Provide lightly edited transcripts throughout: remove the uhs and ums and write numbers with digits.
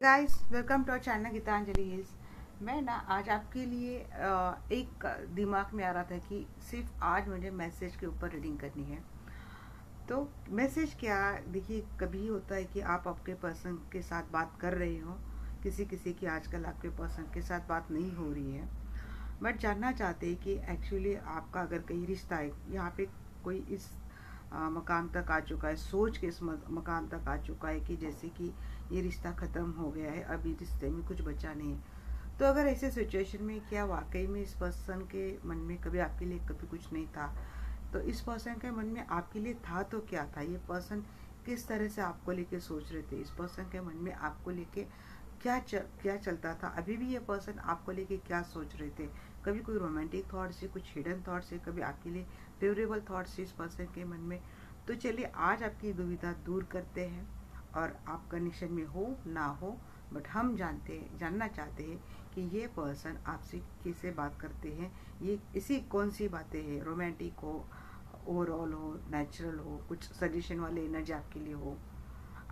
Guys welcome to our channel Geetanjali Hills. मैं ना आज आपके लिए एक दिमाग में आ रहा था कि सिर्फ आज मुझे मैसेज के ऊपर रीडिंग करनी है। तो मैसेज क्या, देखिए कभी होता है कि आप आपके पर्सन के साथ बात कर रहे हो, किसी किसी की आजकल आपके पर्सन के साथ बात नहीं हो रही है, बट जानना चाहते हैं कि एक्चुअली आपका अगर कहीं रिश्ता है यहाँ पे कोई इस मकाम तक आ चुका है, सोच के इस मकाम तक आ चुका है कि जैसे कि ये रिश्ता ख़त्म हो गया है, अभी रिश्ते में कुछ बचा नहीं है। तो अगर ऐसे सिचुएशन में क्या वाकई में इस पर्सन के मन में कभी आपके लिए कभी कुछ नहीं था, तो इस पर्सन के मन में आपके लिए था तो क्या था, ये पर्सन किस तरह से आपको लेके सोच रहे थे, इस पर्सन के मन में आपको लेके क्या चलता था, अभी भी ये पर्सन आपको लेके क्या सोच रहे थे, कभी कोई रोमांटिक थॉट से, कुछ हिडन थॉट से, कभी आपके लिए फेवरेबल थॉट से इस पर्सन के मन में। तो चलिए आज आपकी दुविधा दूर करते हैं और आप कनेक्शन में हो ना हो, बट हम जानना चाहते हैं कि ये पर्सन आपसे किससे बात करते हैं, ये इसी कौन सी बातें हैं, रोमांटिक हो, ओवरऑल हो, नेचुरल हो, कुछ सजेशन वाले एनर्जी आपके लिए हो,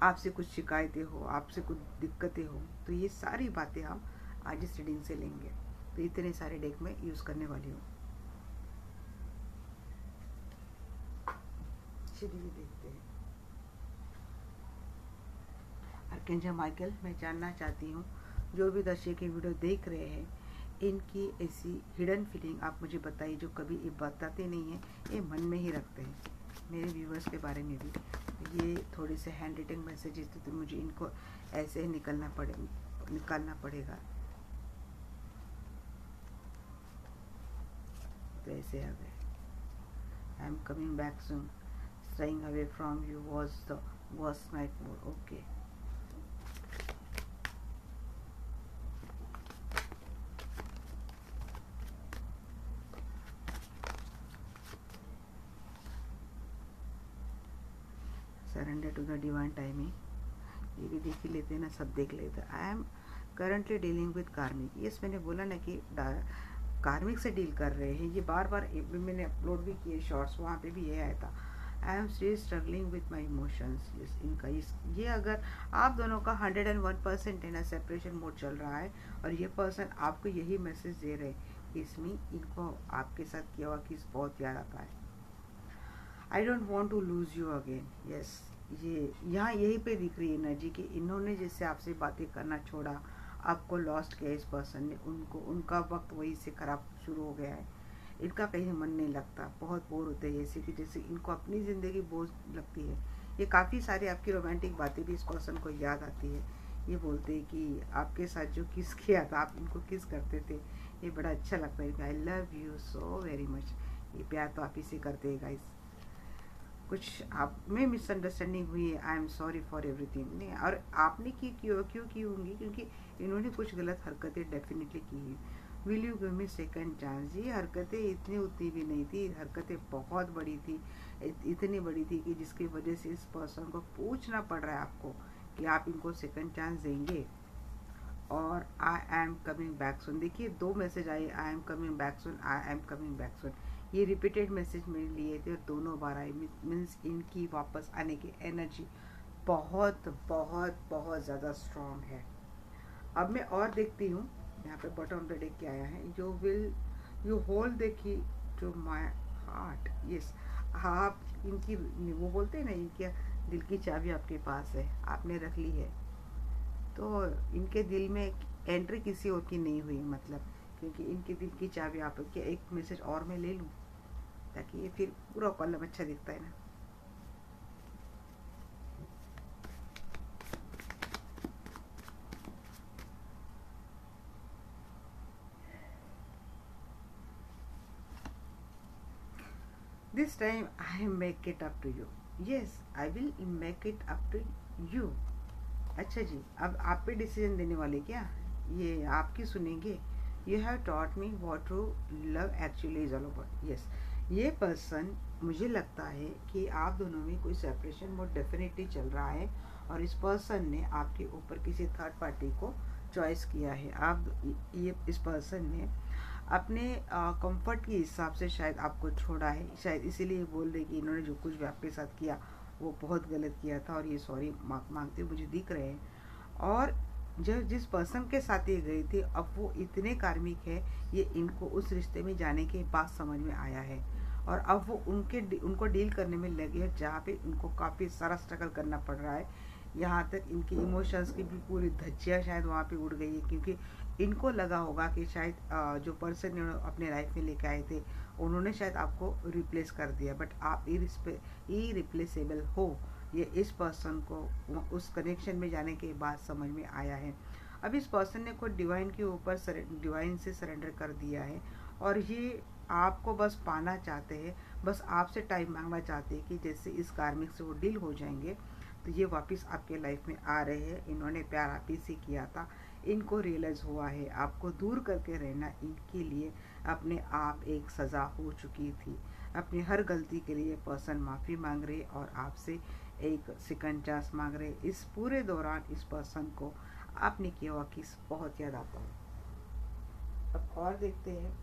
आपसे कुछ शिकायतें हो, आपसे कुछ दिक्कतें हो। तो ये सारी बातें हम आज इस रीडिंग से लेंगे। तो इतने सारे डेक में यूज़ करने वाली हूँ। चलिए देखते हैं। आर्कएंजल माइकल, मैं जानना चाहती हूँ जो भी दर्शक ये वीडियो देख रहे हैं, इनकी ऐसी हिडन फीलिंग आप मुझे बताइए जो कभी ये बताते नहीं हैं, ये मन में ही रखते हैं। मेरे व्यूवर्स के बारे में भी ये थोड़े से हैंड रिटन मैसेजेस तो मुझे इनको ऐसे ही निकालना पड़ेगा। तो ऐसे आ गए, I am coming back soon, staying away from you was the worst night more. Okay, surrender to the divine timing, ये भी देख ही लेते हैं ना, सब देख लेते हैं। I am currently dealing with कार्मिक। यस, मैंने बोला ना कि कार्मिक से डील कर रहे हैं, ये बार बार मैंने अपलोड भी किए शॉर्ट्स, वहाँ पे भी ये आया था। I am still struggling with my emotions. इनका ये अगर आप दोनों का 101% है ना, सेपरेशन मोड चल रहा है, और ये पर्सन आपको यही मैसेज दे रहे हैं कि इसमें इनको आपके साथ किया हुआ किस बहुत याद आता है। I don't want to lose you again. Yes, ये यहाँ यहीं पे दिख रही है एनर्जी कि इन्होंने जैसे आपसे बातें करना छोड़ा, आपको लॉस्ट किया इस पर्सन ने, उनको उनका वक्त वही से खराब शुरू हो गया है, इनका कहीं मन नहीं लगता, बहुत बोर होते हैं, जैसे कि जैसे इनको अपनी ज़िंदगी बोझ लगती है। ये काफ़ी सारी आपकी रोमांटिक बातें भी इस पर्सन को याद आती है। ये बोलते हैं कि आपके साथ जो किस किया था, आप इनको किस करते थे, ये बड़ा अच्छा लगता है। आई love you so very much. ये प्यार तो आप ही से करते हैं गाइस। कुछ आप में मिसअंडरस्टैंडिंग हुई है, I am sorry for everything. नहीं, और आपने क्यों की होंगी, क्योंकि इन्होंने कुछ गलत हरकतें डेफिनेटली की है। Will you give me second chance. ये हरकतें इतनी उतनी भी नहीं थी, हरकतें बहुत बड़ी थी, इतनी बड़ी थी कि जिसकी वजह से इस पर्सन को पूछना पड़ रहा है आपको कि आप इनको सेकंड चांस देंगे। और I am coming back soon, देखिए दो मैसेज आए, I am coming back soon, I am coming back soon. ये रिपीटेड मैसेज मेरे लिए थे और दोनों बार आए, मीन्स इनकी वापस आने की एनर्जी बहुत बहुत बहुत ज़्यादा स्ट्रॉन्ग है। अब मैं और देखती हूँ, यहाँ पे बॉटम ऑफ द डेक क्या आया है, जो will you hold the key to my heart. Yes, आप इनकी, वो बोलते हैं ना, इनके दिल की चाबी आपके पास है, आपने रख ली है। तो इनके दिल में एंट्री किसी और की नहीं हुई, मतलब क्योंकि इनके दिल की चाबी आप क्या, एक मैसेज और मैं ले लूँ ताकि ये फिर पूरा कॉलम अच्छा दिखता है ना। This time I make it up to you. Yes, I will make it up to you. अच्छा जी, अब आप पे डिसीजन देने वाले क्या, ये आपकी सुनेंगे। You have taught me what to love actually is all about. Yes, ये पर्सन, मुझे लगता है कि आप दोनों में कोई सेपरेशन मोड डेफिनेटली चल रहा है, और इस पर्सन ने आपके ऊपर किसी थर्ड पार्टी को चॉइस किया है। आप ये इस पर्सन ने अपने कंफर्ट के हिसाब से शायद आपको छोड़ा है, शायद इसीलिए बोल रहे कि इन्होंने जो कुछ भी आपके साथ किया वो बहुत गलत किया था, और ये सॉरी मांगते हुए मुझे दिख रहे हैं। और जो जिस पर्सन के साथ ये गई थी अब वो इतने कार्मिक है, ये इनको उस रिश्ते में जाने के बाद समझ में आया है। और अब वो उनको डील करने में लगे हैं, जहाँ पे उनको काफ़ी सारा स्ट्रगल करना पड़ रहा है। यहाँ तक इनकी इमोशंस की भी पूरी धज्जियाँ शायद वहाँ पे उड़ गई है, क्योंकि इनको लगा होगा कि शायद जो पर्सन अपने लाइफ में लेके आए थे उन्होंने शायद आपको रिप्लेस कर दिया, बट आप इरिप्लेसेबल हो, ये इस पर्सन को उस कनेक्शन में जाने के बाद समझ में आया है। अब इस पर्सन ने खुद डिवाइन के ऊपर डिवाइन से सरेंडर कर दिया है, और ये आपको बस पाना चाहते हैं, बस आपसे टाइम मांगना चाहते हैं कि जैसे इस कार्मिक से वो डील हो जाएंगे तो ये वापस आपके लाइफ में आ रहे हैं। इन्होंने प्यार आप ही से किया था, इनको रियलाइज़ हुआ है आपको दूर करके रहना इनके लिए अपने आप एक सज़ा हो चुकी थी। अपनी हर गलती के लिए पर्सन माफ़ी मांग रहे और आपसे एक सेकंड चांस मांग रहे। इस पूरे दौरान इस पर्सन को आपने किया हुआ किस बहुत याद आता है। अब और देखते हैं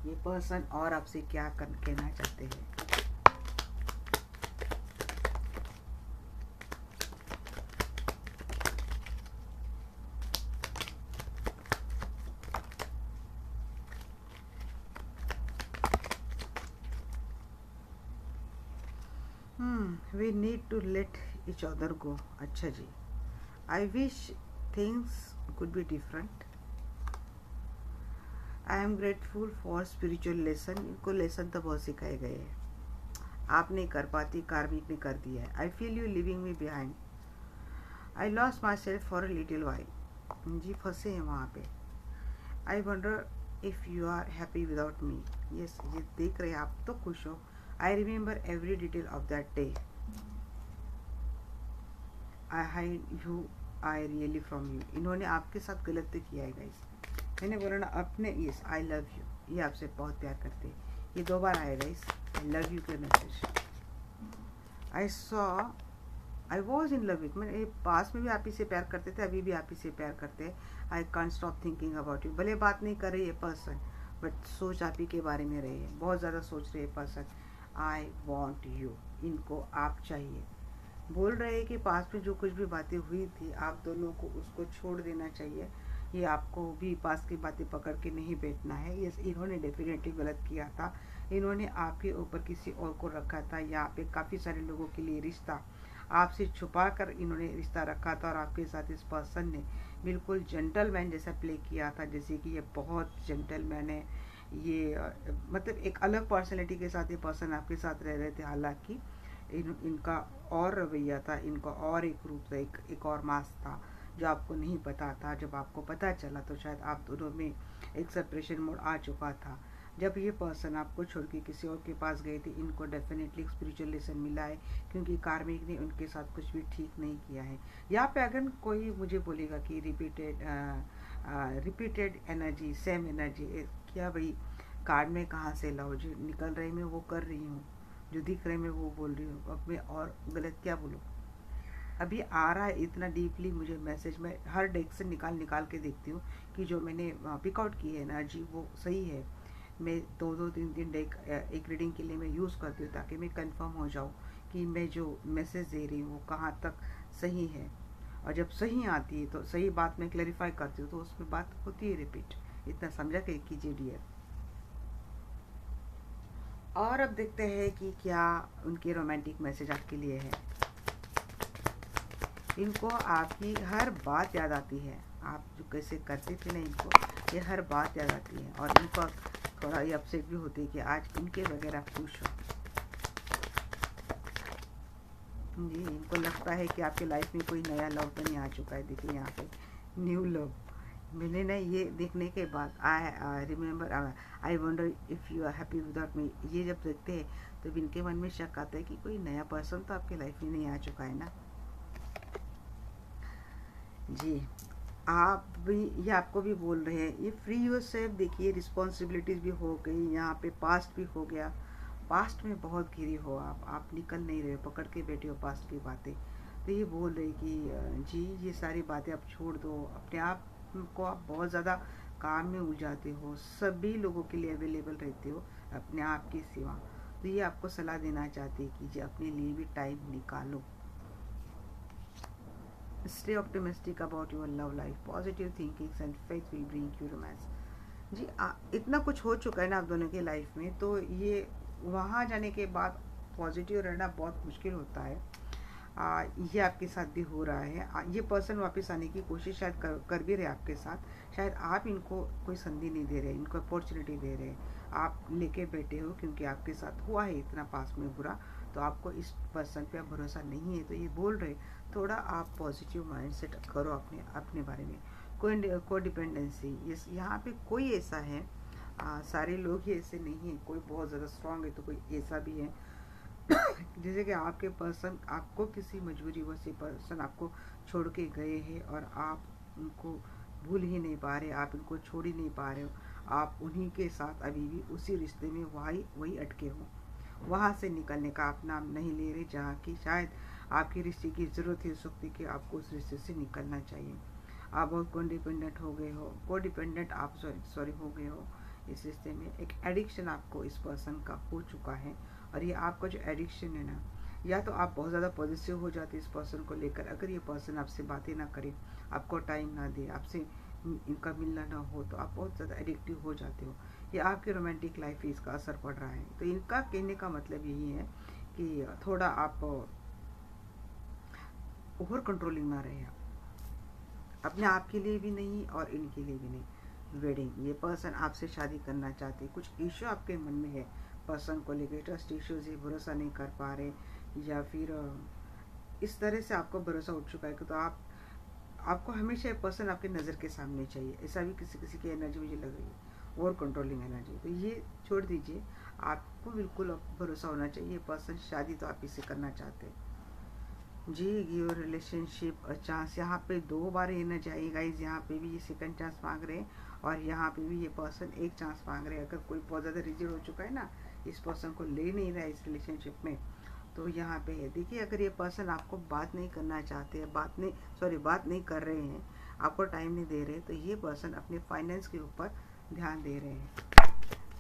ये पर्सन और आपसे क्या कहना चाहते हैं। We need to let each other go. अच्छा जी, I wish things could be different. I am grateful for spiritual lesson. इनको लेसन तो बहुत सिखाए गए हैं, आप नहीं कर पाती, कार्मिक ने कर दिया है। I feel you living me behind. I lost myself for a little while. जी फंसे हैं वहाँ पे। I wonder if you are happy without me. Yes, ये देख रहे हैं आप तो खुश हो। I remember every detail of that day. I hide you I really from you. इन्होंने आपके साथ गलत तो किया है गाइस। मैंने बोला ना अपने, यस आई लव यू, ये आपसे बहुत प्यार करते हैं। ये 2 बार आएगा इस आई लव यू के message. I saw I was in love with. मैंने पास में भी आप ही से प्यार करते थे, अभी भी आप ही से प्यार करते हैं। I can't stop thinking about you. भले बात नहीं कर रही है पर्सन, बट सोच आप ही के बारे में रही है, बहुत ज़्यादा सोच रहे हैं पर्सन। आई वॉन्ट यू, इनको आप चाहिए। बोल रहे हैं कि पास में जो कुछ भी बातें हुई थी आप दोनों को उसको छोड़ देना चाहिए। ये आपको भी पास की बातें पकड़ के नहीं बैठना है। ये इन्होंने डेफिनेटली गलत किया था। इन्होंने आपके ऊपर किसी और को रखा था, यहाँ पे काफ़ी सारे लोगों के लिए रिश्ता आपसे छुपा कर इन्होंने रिश्ता रखा था। और आपके साथ इस पर्सन ने बिल्कुल जेंटलमैन जैसा प्ले किया था, जैसे कि ये बहुत जेंटलमैन है। ये मतलब एक अलग पर्सनैलिटी के साथ ये पर्सन आपके साथ रह रहे थे। हालांकि इनका और रवैया था, इनका और एक रूप था, एक और मास्क था जो आपको नहीं पता था। जब आपको पता चला तो शायद आप दोनों में एक सेपरेशन मोड आ चुका था। जब ये पर्सन आपको छोड़ के किसी और के पास गए थे, इनको डेफिनेटली स्पिरिचुअल लेसन मिला है, क्योंकि कार्मिक ने उनके साथ कुछ भी ठीक नहीं किया है। यहाँ पे अगर कोई मुझे बोलेगा कि रिपीटेड एनर्जी, सेम एनर्जी, क्या भाई कार्ड में कहाँ से लाओ, जो निकल रही मैं वो कर रही हूँ, जो दिख रहे मैं वो बोल रही हूँ, अब मैं और गलत क्या बोलूँ। अभी आ रहा है इतना डीपली मुझे मैसेज, में हर डेक से निकाल निकाल के देखती हूँ कि जो मैंने पिकआउट की है एनर्जी वो सही है। मैं 2-2 3-3 डेक एक रीडिंग के लिए मैं यूज़ करती हूँ, ताकि मैं कंफर्म हो जाऊँ कि मैं जो मैसेज दे रही हूँ वो कहाँ तक सही है। और जब सही आती है तो सही बात मैं क्लैरिफाई करती हूँ, तो उसमें बात होती है रिपीट। इतना समझा के कीजिए डियर। और अब देखते हैं कि क्या उनके रोमांटिक मैसेज आपके लिए है। इनको आपकी हर बात याद आती है, आप जो कैसे करते थे ना, इनको ये हर बात याद आती है। और इनको थोड़ा ये अपसेट भी होती है कि आज इनके वगैरह खुश हो। जी, इनको लगता है कि आपके लाइफ में कोई नया लव तो नहीं आ चुका है। देखिए यहाँ पे न्यू लव मैंने ना ये देखने के बाद I remember I wonder if you are happy without me. ये जब देखते हैं तो इनके मन में शक आता है कि कोई नया पर्सन तो आपके लाइफ में नहीं आ चुका है ना। जी, आप भी, ये आपको भी बोल रहे हैं ये फ्री योर सेल्फ। देखिए रिस्पॉन्सिबिलिटीज़ भी हो गई, यहाँ पे पास्ट भी हो गया। पास्ट में बहुत घिरी हो आप निकल नहीं रहे हो, पकड़ के बैठे हो पास्ट की बातें। तो ये बोल रहे कि जी ये सारी बातें आप छोड़ दो। अपने आप को आप बहुत ज़्यादा काम में उलझाते हो, सभी लोगों के लिए अवेलेबल रहते हो अपने आप के सिवा। तो ये आपको सलाह देना चाहते हैं कि जी अपने लिए भी टाइम निकालो। Stay optimistic about your love life, positive thinkings and faith will bring you romance. जी इतना कुछ हो चुका है ना आप दोनों की लाइफ में, तो ये वहाँ जाने के बाद पॉजिटिव रहना बहुत मुश्किल होता है। ये आपके साथ भी हो रहा है। ये पर्सन वापस आने की कोशिश शायद कर भी रहे आपके साथ, शायद आप इनको कोई संधि नहीं दे रहे, इनको अपॉर्चुनिटी दे रहे, आप लेके बैठे हो क्योंकि आपके साथ हुआ है इतना पास में बुरा, तो आपको इस पर्सन पे भरोसा नहीं है, तो ये बोल रहे थोड़ा आप पॉजिटिव माइंड सेट करो अपने अपने बारे में। को डिपेंडेंसी, ये यहाँ पे कोई ऐसा है, सारे लोग ही ऐसे नहीं हैं, कोई बहुत ज़्यादा स्ट्रांग है तो कोई ऐसा भी है जैसे कि आपके पर्सन आपको किसी मजबूरी वजह से पर्सन आपको छोड़ के गए हैं और आप उनको भूल ही नहीं पा रहे, आप उनको छोड़ ही नहीं पा रहे हो, आप उन्हीं के साथ अभी भी उसी रिश्ते में वही अटके हो, वहाँ से निकलने का आप नाम नहीं ले रहे, जहाँ की शायद आपकी रिश्ते की ज़रूरत हो सकती कि आपको उस रिश्ते से निकलना चाहिए। आप बहुत कोडिपेंडेंट हो गए हो, कोडिपेंडेंट आप सॉरी हो गए हो इस रिश्ते में। एक एडिक्शन आपको इस पर्सन का हो चुका है, और ये आपका जो एडिक्शन है ना, या तो आप बहुत ज़्यादा पॉजिटिव हो जाते इस पर्सन को लेकर, अगर ये पर्सन आपसे बातें ना करे, आपको टाइम ना दे, आपसे इनका मिलना ना हो, तो आप बहुत ज़्यादा एडिक्टिव हो जाते हो। ये आपकी रोमांटिक लाइफ पे इसका असर पड़ रहा है। तो इनका कहने का मतलब यही है कि थोड़ा आप ओवर कंट्रोलिंग ना रहे, अपने आप के लिए भी नहीं और इनके लिए भी नहीं। वेडिंग, ये पर्सन आपसे शादी करना चाहते, कुछ इश्यू आपके मन में है पर्सन को लेकर, ट्रस्ट इश्यूज, ये भरोसा नहीं कर पा रहे, या फिर इस तरह से आपको भरोसा उठ चुका है कि तो आपको हमेशा ये पर्सन आपके नज़र के सामने चाहिए, ऐसा भी किसी किसी की एनर्जी मुझे लग रही है, ओवर कंट्रोलिंग एनर्जी। तो ये छोड़ दीजिए, आपको बिल्कुल भरोसा होना चाहिए, पर्सन शादी तो आप इसे करना चाहते हैं। जी, गिव रिलेशनशिप अ चांस, यहाँ पे 2 बार एनर्जी आई गाइज, यहाँ पे भी ये सेकंड चांस मांग रहे हैं, और यहाँ पे भी ये पर्सन एक चांस मांग रहे हैं। अगर कोई बहुत ज़्यादा रिजिड हो चुका है ना, इस पर्सन को ले नहीं रहा है इस रिलेशनशिप में, तो यहाँ पे है देखिए, अगर ये पर्सन आपको बात नहीं करना चाहते, बात नहीं कर रहे हैं, आपको टाइम नहीं दे रहे, तो ये पर्सन अपने फाइनेंस के ऊपर ध्यान दे रहे हैं,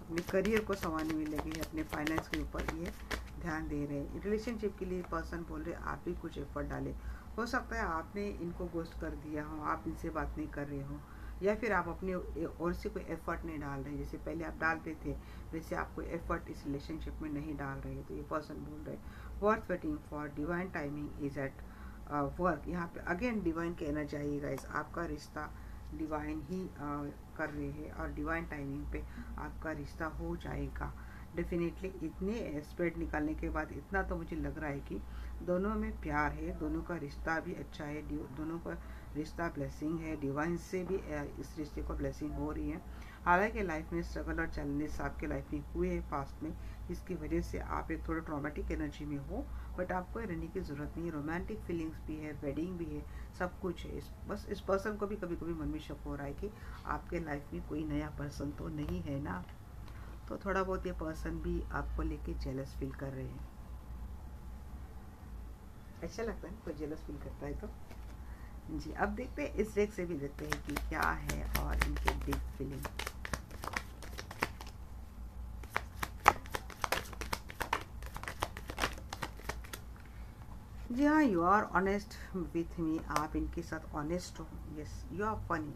अपने करियर को संभालने में लगे हैं, अपने फाइनेंस के ऊपर ये ध्यान दे रहे हैं। रिलेशनशिप के लिए पर्सन बोल रहे आप भी कुछ एफर्ट डालें। हो सकता है आपने इनको गोस्ट कर दिया हो, आप इनसे बात नहीं कर रहे हो, या फिर आप अपने ओर से कोई एफर्ट नहीं डाल रहे, जैसे पहले आप डालते थे वैसे आप कोई एफर्ट इस रिलेशनशिप में नहीं डाल रहे। तो ये पर्सन बोल रहे worth waiting for, divine timing is at work. यहाँ पे अगेन डिवाइन के एनर्जी आइएगा, इस आपका रिश्ता डिवाइन ही कर रहे हैं, और डिवाइन टाइमिंग पे आपका रिश्ता हो जाएगा डेफिनेटली। इतने स्प्रेड निकालने के बाद इतना तो मुझे लग रहा है कि दोनों में प्यार है, दोनों का रिश्ता भी अच्छा है, दोनों का रिश्ता ब्लेसिंग है, डिवाइन से भी इस रिश्ते को ब्लेसिंग हो रही है। हालांकि लाइफ में स्ट्रगल और चैलेंजेस आपके लाइफ में हुए हैं पास्ट में, इसकी वजह से आप एक थोड़ा ट्रॉमेटिक एनर्जी में हो, बट आपको रहने की ज़रूरत नहीं है। रोमांटिक फीलिंग्स भी है, वेडिंग भी है, सब कुछ है। बस इस पर्सन को भी कभी कभी मन में शक हो रहा है कि आपके लाइफ में कोई नया पर्सन तो नहीं है ना, तो थोड़ा बहुत ये पर्सन भी आपको लेके जेलस फील कर रहे हैं। अच्छा लगता है कोई जेलस फील करता है तो। जी, अब देखते हैं इस डेक से भी देखते हैं कि क्या है और इनके डीप फीलिंग। जी हाँ, you are honest with me, आप इनके साथ ऑनेस्ट हो। यस, यू आर फनी,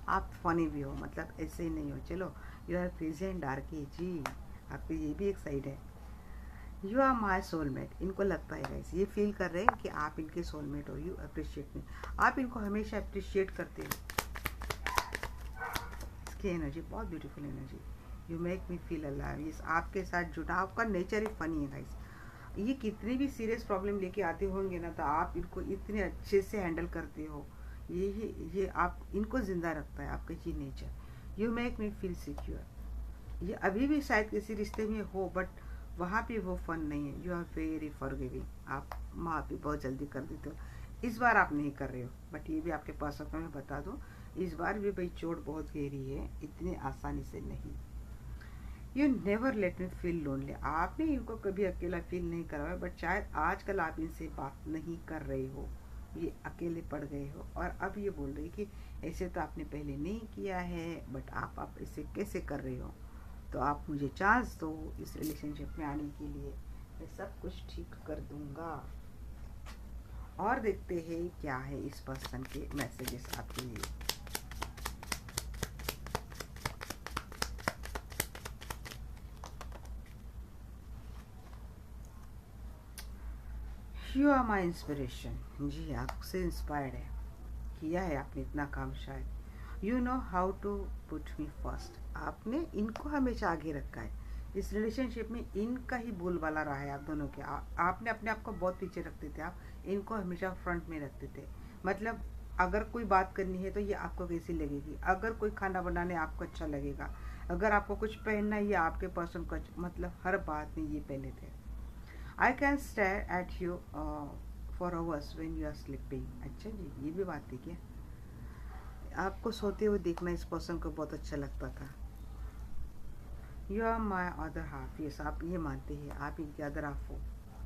आप फनी भी हो, मतलब ऐसे ही नहीं हो। चलो, यू आर प्रेजेंट डार्की, जी आपकी ये भी एक साइड है। यू आर माई सोलमेट, इनको लगता है गाइस, ये फील कर रहे हैं कि आप इनके सोलमेट हो। यू अप्रिशिएट मी, आप इनको हमेशा अप्रिशिएट करते हो। इसकी एनर्जी बहुत beautiful energy. You make me feel alive, ये आपके साथ जुड़ा, आपका नेचर ही फनी है गाइस। ये कितनी भी सीरियस प्रॉब्लम लेके आते होंगे ना, तो आप इनको इतने अच्छे से हैंडल करते हो। ये आप इनको जिंदा रखता है आपका ये nature. You make me feel secure, ये अभी भी शायद किसी रिश्ते में हो, बट वहाँ पे वो फन नहीं है। यू आर वेरी फॉरगिविंग, आप माफ़ भी बहुत जल्दी कर देते हो। इस बार आप नहीं कर रहे हो, बट ये भी आपके पास को मैं बता दूँ, इस बार भी भाई चोट बहुत गहरी है, इतनी आसानी से नहीं। You never let me feel lonely, आपने इनको कभी अकेला फील नहीं करवाया, बट शायद आजकल आप इनसे बात नहीं कर रहे हो, ये अकेले पड़ गए हो, और अब ये बोल रहे कि ऐसे तो आपने पहले नहीं किया है, बट आप इसे कैसे कर रहे हो। तो आप मुझे चांस दो इस रिलेशनशिप में आने के लिए, मैं सब कुछ ठीक कर दूंगा। और देखते हैं क्या है इस पर्सन के मैसेजेस आपके लिए। You are my inspiration. जी, आपसे इंस्पायर्ड है, किया है आपने इतना काम शायद। You know how to put me first. आपने इनको हमेशा आगे रखा है। इस रिलेशनशिप में इनका ही बोलबाला रहा है आप दोनों के। आपने अपने आप को बहुत पीछे रखते थे, आप इनको हमेशा फ्रंट में रखते थे। मतलब अगर कोई बात करनी है तो ये आपको कैसी लगेगी, अगर कोई खाना बनाने आपको अच्छा लगेगा, अगर आपको कुछ पहनना है ये आपके पर्सन को मतलब हर बात में ये पहले थे। I can stare at you for hours when you are sleeping. अच्छा जी, ये भी बात है क्या? आपको सोते हुए देखना इस पर्सन को बहुत अच्छा लगता था। You are my other half. Yes, आप ये मानते हैं आप इनके अदर हाफ हो,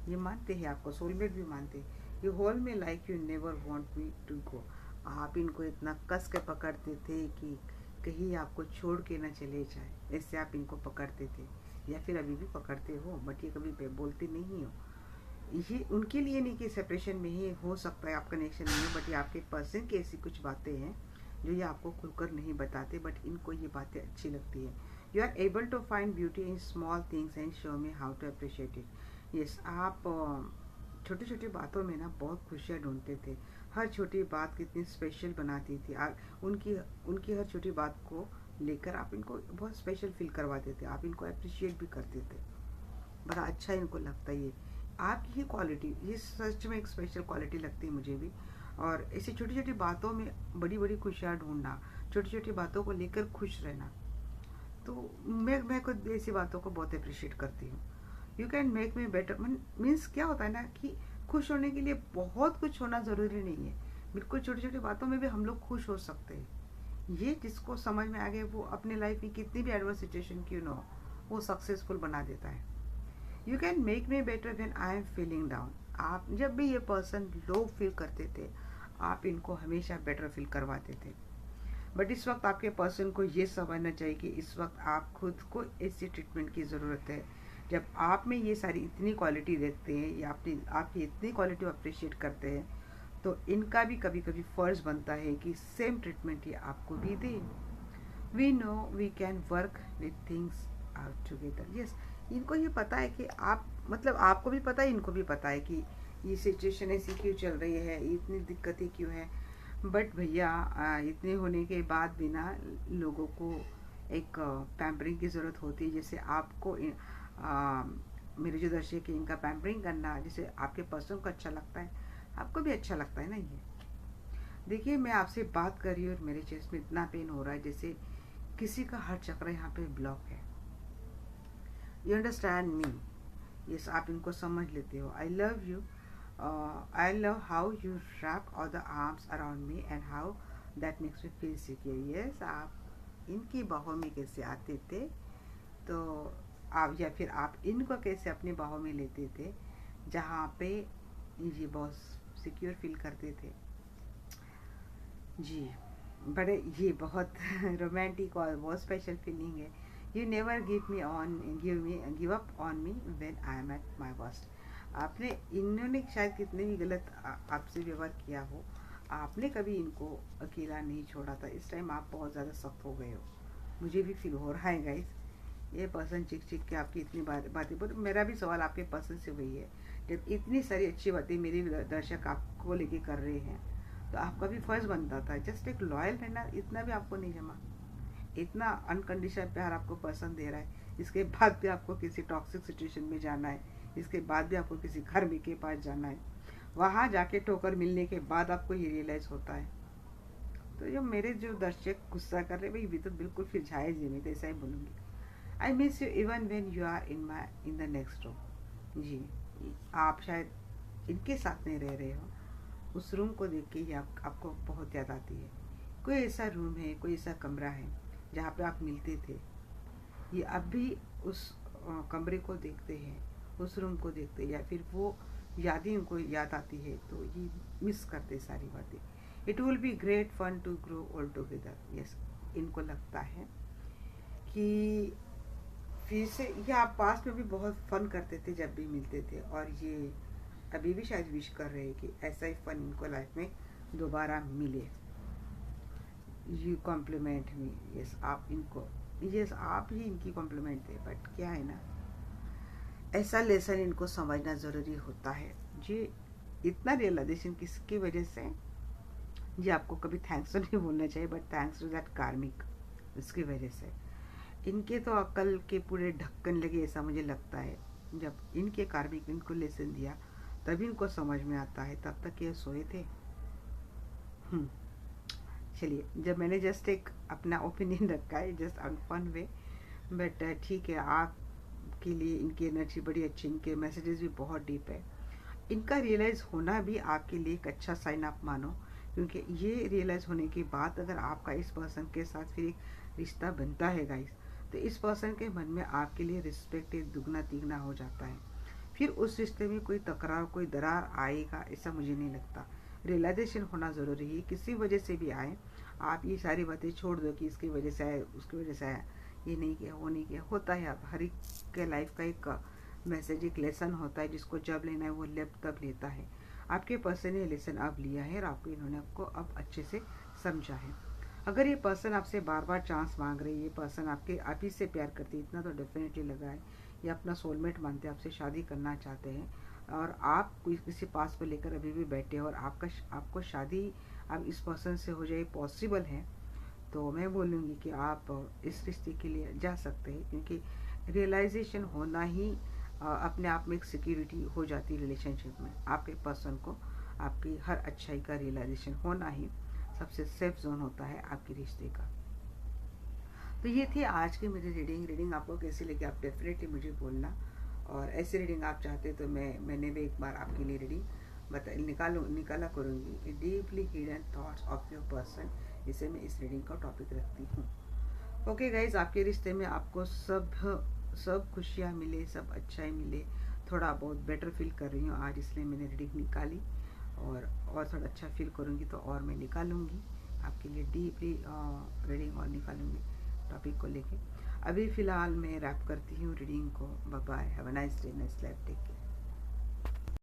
ये मानते हैं, आपको सोलमेट भी मानते हैं। You hold me like you never want me to go. आप इनको इतना कस के पकड़ते थे कि कहीं आपको छोड़ के ना चले जाए, ऐसे आप इनको पकड़ते थे, या फिर अभी भी पकड़ते हो, बट ये कभी बोलते नहीं हो। ये उनके लिए नहीं कि सेपरेशन में ही हो सकता है आप कनेक्शन नहीं है, बट ये आपके पर्सन की ऐसी कुछ बातें हैं जो ये आपको खुलकर नहीं बताते, बट इनको ये बातें अच्छी लगती है। You are able to find beauty in small things and show me how to appreciate it. Yes, आप छोटी छोटी बातों में ना बहुत खुशियाँ ढूंढते थे, हर छोटी बात कितनी स्पेशल बनाती थी। उनकी उनकी हर छोटी बात को लेकर आप इनको बहुत स्पेशल फील करवाते थे, आप इनको अप्रिशिएट भी करते थे। बड़ा अच्छा इनको लगता है ये आपकी ही क्वालिटी, ये सच में एक स्पेशल क्वालिटी लगती है मुझे भी। और ऐसी छोटी छोटी बातों में बड़ी बड़ी खुशियाँ ढूंढना, छोटी छोटी बातों को लेकर खुश रहना, तो मैं खुद ऐसी बातों को बहुत अप्रिशिएट करती हूँ। You can make me better means क्या होता है ना कि खुश होने के लिए बहुत कुछ होना ज़रूरी नहीं है, बिल्कुल छोटी छोटी बातों में भी हम लोग खुश हो सकते हैं। ये जिसको समझ में आ गया वो अपने लाइफ में कितनी भी एडवर्स सिचुएशन क्यों ना हो वो सक्सेसफुल बना देता है। You can make me better when I am feeling down. आप जब भी ये पर्सन लो फील करते थे आप इनको हमेशा बेटर फील करवाते थे, बट इस वक्त आपके पर्सन को ये समझना चाहिए कि इस वक्त आप खुद को ऐसी ट्रीटमेंट की ज़रूरत है। जब आप में ये सारी इतनी क्वालिटी देखते हैं या आपकी इतनी क्वालिटी अप्रिशिएट करते हैं तो इनका भी कभी कभी फ़र्ज़ बनता है कि सेम ट्रीटमेंट ये आपको भी दे। We know we can work with things out together. Yes, इनको ये पता है कि आप मतलब आपको भी पता है इनको भी पता है कि ये सिचुएशन ऐसी क्यों चल रही है, इतनी दिक्कतें क्यों हैं। बट भैया इतने होने के बाद भी ना लोगों को एक पैम्परिंग की ज़रूरत होती है। जैसे आपको मेरे जो दर्शक है इनका पैम्परिंग करना जैसे आपके पर्सन को अच्छा लगता है आपको भी अच्छा लगता है ना। ये देखिए मैं आपसे बात कर रही हूँ और मेरे चेस्ट में इतना पेन हो रहा है जैसे किसी का हर चक्र यहाँ पे ब्लॉक है। You understand me. यस, आप इनको समझ लेते हो। I love you. I love how you wrap all the arms around me and how that makes me feel secure. Yes, आप इनकी बाहों में कैसे आते थे तो आप या फिर आप इनको कैसे अपनी बाहों में लेते थे जहाँ पे ये बहुत सिक्योर फील करते थे। जी, बड़े ये बहुत रोमांटिक और बहुत स्पेशल फीलिंग है। You never give up on me when I am at my worst. आपने इन्होंने शायद कितने भी गलत आपसे व्यवहार किया हो, आपने कभी इनको अकेला नहीं छोड़ा था। इस टाइम आप बहुत ज़्यादा सख्त हो गए हो, मुझे भी फील हो रहा है गाइस। ये पर्सन चिक चिक के आपकी इतनी बातें पर मेरा भी सवाल आपके पर्सन से वही है। जब इतनी सारी अच्छी बातें मेरे दर्शक आपको लेके कर रहे हैं तो आपका भी फर्ज बनता था जस्ट एक लॉयल रहना। इतना भी आपको नहीं जमा, इतना अनकंडीशनल प्यार आपको पसंद दे रहा है, इसके बाद भी आपको किसी टॉक्सिक सिचुएशन में जाना है, इसके बाद भी आपको किसी घर में के पास जाना है, वहाँ जाके ठोकर मिलने के बाद आपको ये रियलाइज़ होता है। तो जो मेरे जो दर्शक गुस्सा कर रहे हैं भाई तो बिल्कुल फिर जायज़ ही, मैं तो ऐसा ही बोलूँगी। I miss you even when you are in the next room. जी, आप शायद इनके साथ नहीं रह रहे हो, उस रूम को देख के ही आपको बहुत याद आती है। कोई ऐसा रूम है, कोई ऐसा कमरा है जहाँ पे आप मिलते थे, ये अब भी उस कमरे को देखते हैं, उस रूम को देखते हैं, या फिर वो यादें उनको याद आती है तो ये मिस करते सारी बातें। It will be great fun to grow old together. Yes, इनको लगता है कि फिर से ये आप पास में भी बहुत फन करते थे जब भी मिलते थे, और ये अभी भी शायद विश कर रहे हैं कि ऐसा ही फन इनको लाइफ में दोबारा मिले। यू कॉम्प्लीमेंट मी, यस आप इनको, यस आप ही इनकी कॉम्प्लीमेंट थे, बट क्या है ना, ऐसा लेसन इनको समझना ज़रूरी होता है। जी इतना रियलाइजेशन किसकी वजह से, जी आपको कभी थैंक्स तो नहीं बोलना चाहिए, बट थैंक्स टू दैट कार्मिक, इसकी वजह से इनके तो अकल के पूरे ढक्कन लगे, ऐसा मुझे लगता है। जब इनके कार्मिक इनको लेसन दिया तभी इनको समझ में आता है, तब तक ये सोए थे। चलिए, जब मैंने जस्ट एक अपना ओपिनियन रखा है, just on fun way, but ठीक है, आपके लिए इनकी एनर्जी बड़ी अच्छी, इनके मैसेजेस भी बहुत डीप है। इनका रियलाइज़ होना भी आपके लिए एक अच्छा साइन आप मानो, क्योंकि ये रियलाइज़ होने के बाद अगर आपका इस पर्सन के साथ फिर एक रिश्ता बनता है गाइस, तो इस पर्सन के मन में आपके लिए रिस्पेक्ट दुगना तिगना हो जाता है। फिर उस रिश्ते में कोई तकरार, कोई दरार आएगा ऐसा मुझे नहीं लगता। रियलाइजेशन होना ज़रूरी है, किसी वजह से भी आए, आप ये सारी बातें छोड़ दो कि इसकी वजह से आए, उसकी वजह से आया, ये नहीं किया, वो नहीं किया, होता है। अब हर एक के लाइफ का एक मैसेज, एक लेसन होता है, जिसको जब लेना है वो तब लेता है। आपके पर्सन ने लेसन अब लिया है और आपको इन्होंने आपको अब अच्छे से समझा है। अगर ये पर्सन आपसे बार बार चांस मांग रही है, ये पर्सन आप ही से प्यार करती है, इतना तो डेफिनेटली लगा है, ये अपना सोलमेट मानते हैं, आपसे शादी करना चाहते हैं, और आप किसी पास को लेकर अभी भी बैठे हो, और आपको शादी अब इस पर्सन से हो जाए पॉसिबल है, तो मैं बोलूँगी कि आप इस रिश्ते के लिए जा सकते हैं, क्योंकि रियलाइजेशन होना ही अपने आप में एक सिक्योरिटी हो जाती है रिलेशनशिप में। आपके पर्सन को आपकी हर अच्छाई का रियलाइजेशन होना ही सबसे सेफ जोन होता है आपके रिश्ते का। तो ये थी आज की मेरी रीडिंग आपको कैसी लगी आप डेफिनेटली मुझे बोलना, और ऐसी रीडिंग आप चाहते तो मैंने भी एक बार आपके लिए रीडिंग निकाला करूँगी, deeply hidden thoughts of your person, जिसे मैं इस रीडिंग का टॉपिक रखती हूँ। ओके गाइज, आपके रिश्ते में आपको सब खुशियाँ मिले, सब अच्छाई मिले, थोड़ा बहुत बेटर फील कर रही हूँ आज, इसलिए मैंने रीडिंग निकाली, और थोड़ा अच्छा फील करूँगी तो और मैं निकालूँगी आपके लिए डीपली रीडिंग, और निकालूँगी टॉपिक को लेके। अभी फ़िलहाल मैं रैप करती हूँ रीडिंग को। Bye bye, have a nice day, nice life, take care.